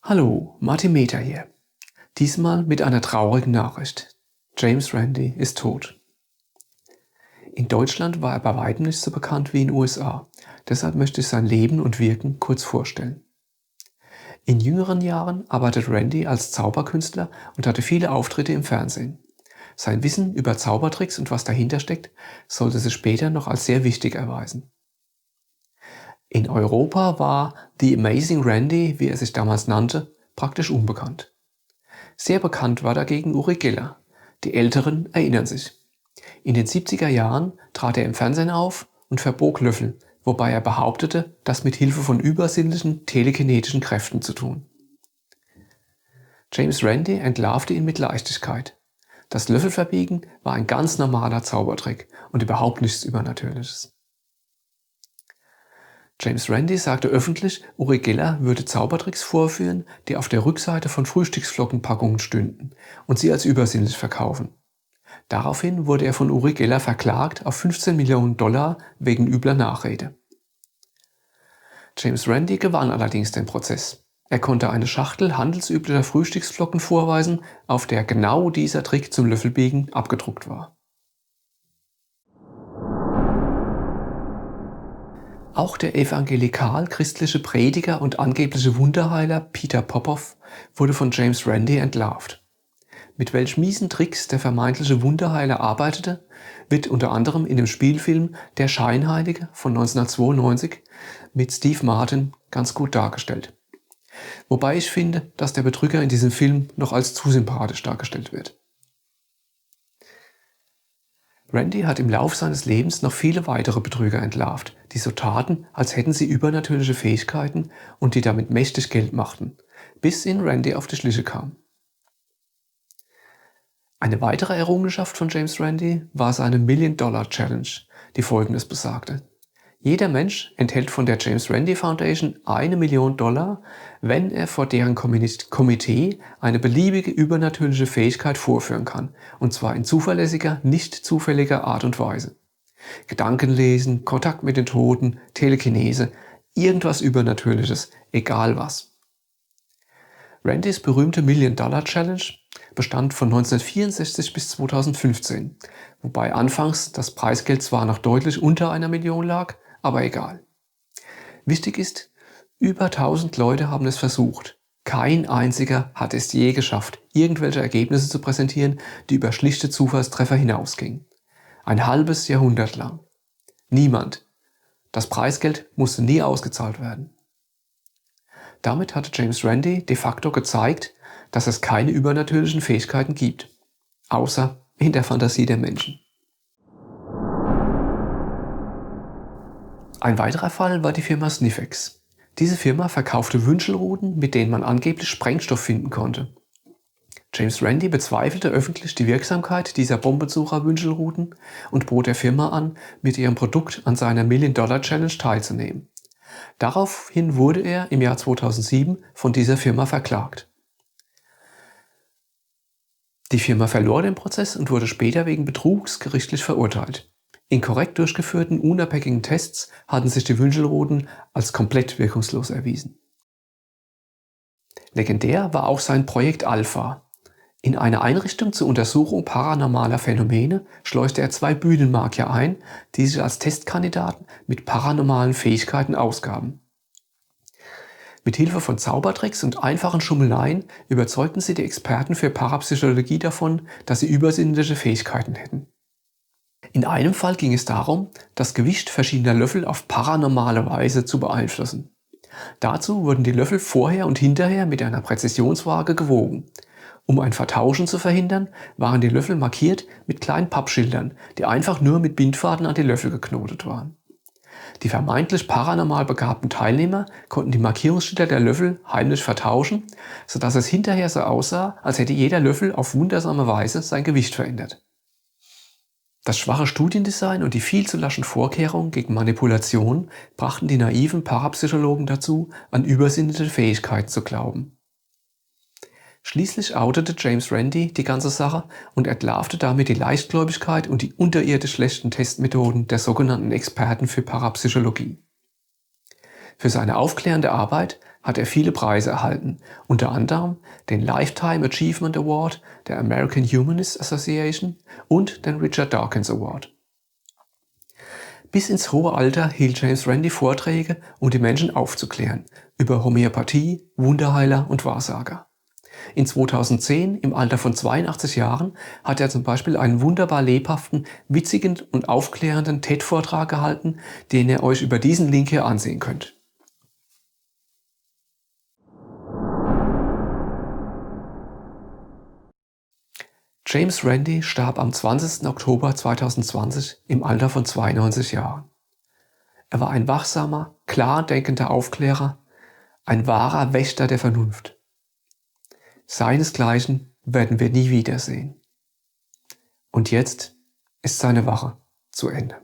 Hallo, Martin Meter hier. Diesmal mit einer traurigen Nachricht. James Randi ist tot. In Deutschland war er bei weitem nicht so bekannt wie in den USA. Deshalb möchte ich sein Leben und Wirken kurz vorstellen. In jüngeren Jahren arbeitete Randi als Zauberkünstler und hatte viele Auftritte im Fernsehen. Sein Wissen über Zaubertricks und was dahinter steckt, sollte sich später noch als sehr wichtig erweisen. In Europa war The Amazing Randi, wie er sich damals nannte, praktisch unbekannt. Sehr bekannt war dagegen Uri Geller. Die Älteren erinnern sich. In den 70er Jahren trat er im Fernsehen auf und verbog Löffel, wobei er behauptete, das mit Hilfe von übersinnlichen telekinetischen Kräften zu tun. James Randi entlarvte ihn mit Leichtigkeit. Das Löffelverbiegen war ein ganz normaler Zaubertrick und überhaupt nichts Übernatürliches. James Randi sagte öffentlich, Uri Geller würde Zaubertricks vorführen, die auf der Rückseite von Frühstücksflockenpackungen stünden und sie als übersinnlich verkaufen. Daraufhin wurde er von Uri Geller verklagt auf $15 Millionen wegen übler Nachrede. James Randi gewann allerdings den Prozess. Er konnte eine Schachtel handelsüblicher Frühstücksflocken vorweisen, auf der genau dieser Trick zum Löffelbiegen abgedruckt war. Auch der evangelikal-christliche Prediger und angebliche Wunderheiler Peter Popoff wurde von James Randi entlarvt. Mit welch miesen Tricks der vermeintliche Wunderheiler arbeitete, wird unter anderem in dem Spielfilm Der Scheinheilige von 1992 mit Steve Martin ganz gut dargestellt. Wobei ich finde, dass der Betrüger in diesem Film noch als zu sympathisch dargestellt wird. Randi hat im Lauf seines Lebens noch viele weitere Betrüger entlarvt, die so taten, als hätten sie übernatürliche Fähigkeiten und die damit mächtig Geld machten, bis ihnen Randi auf die Schliche kam. Eine weitere Errungenschaft von James Randi war seine $1-Million-Challenge, die Folgendes besagte: Jeder Mensch enthält von der James Randi Foundation $1 Million, wenn er vor deren Komitee eine beliebige übernatürliche Fähigkeit vorführen kann, und zwar in zuverlässiger, nicht zufälliger Art und Weise. Gedankenlesen, Kontakt mit den Toten, Telekinese, irgendwas Übernatürliches, egal was. Randis berühmte $1-Million-Challenge bestand von 1964 bis 2015, wobei anfangs das Preisgeld zwar noch deutlich unter einer Million lag, aber egal. Wichtig ist, über 1000 Leute haben es versucht. Kein einziger hat es je geschafft, irgendwelche Ergebnisse zu präsentieren, die über schlichte Zufallstreffer hinausgingen. Ein halbes Jahrhundert lang. Niemand. Das Preisgeld musste nie ausgezahlt werden. Damit hatte James Randi de facto gezeigt, dass es keine übernatürlichen Fähigkeiten gibt. Außer in der Fantasie der Menschen. Ein weiterer Fall war die Firma Sniffex. Diese Firma verkaufte Wünschelruten, mit denen man angeblich Sprengstoff finden konnte. James Randi bezweifelte öffentlich die Wirksamkeit dieser Bombensucher-Wünschelruten und bot der Firma an, mit ihrem Produkt an seiner $1-Million-Challenge teilzunehmen. Daraufhin wurde er im Jahr 2007 von dieser Firma verklagt. Die Firma verlor den Prozess und wurde später wegen Betrugs gerichtlich verurteilt. In korrekt durchgeführten unabhängigen Tests hatten sich die Wünschelruten als komplett wirkungslos erwiesen. Legendär war auch sein Projekt Alpha. In eine Einrichtung zur Untersuchung paranormaler Phänomene schleuste er 2 Bühnenmagier ein, die sich als Testkandidaten mit paranormalen Fähigkeiten ausgaben. Mit Hilfe von Zaubertricks und einfachen Schummeleien überzeugten sie die Experten für Parapsychologie davon, dass sie übersinnliche Fähigkeiten hätten. In einem Fall ging es darum, das Gewicht verschiedener Löffel auf paranormale Weise zu beeinflussen. Dazu wurden die Löffel vorher und hinterher mit einer Präzisionswaage gewogen. Um ein Vertauschen zu verhindern, waren die Löffel markiert mit kleinen Pappschildern, die einfach nur mit Bindfaden an die Löffel geknotet waren. Die vermeintlich paranormal begabten Teilnehmer konnten die Markierungsschilder der Löffel heimlich vertauschen, sodass es hinterher so aussah, als hätte jeder Löffel auf wundersame Weise sein Gewicht verändert. Das schwache Studiendesign und die viel zu laschen Vorkehrungen gegen Manipulation brachten die naiven Parapsychologen dazu, an übersinnliche Fähigkeiten zu glauben. Schließlich outete James Randi die ganze Sache und entlarvte damit die Leichtgläubigkeit und die unterirdisch schlechten Testmethoden der sogenannten Experten für Parapsychologie. Für seine aufklärende Arbeit hat er viele Preise erhalten, unter anderem den Lifetime Achievement Award der American Humanist Association und den Richard Dawkins Award. Bis ins hohe Alter hielt James Randi Vorträge, um die Menschen aufzuklären über Homöopathie, Wunderheiler und Wahrsager. In 2010, im Alter von 82 Jahren, hat er zum Beispiel einen wunderbar lebhaften, witzigen und aufklärenden TED-Vortrag gehalten, den ihr euch über diesen Link hier ansehen könnt. James Randi starb am 20. Oktober 2020 im Alter von 92 Jahren. Er war ein wachsamer, klar denkender Aufklärer, ein wahrer Wächter der Vernunft. Seinesgleichen werden wir nie wiedersehen. Und jetzt ist seine Wache zu Ende.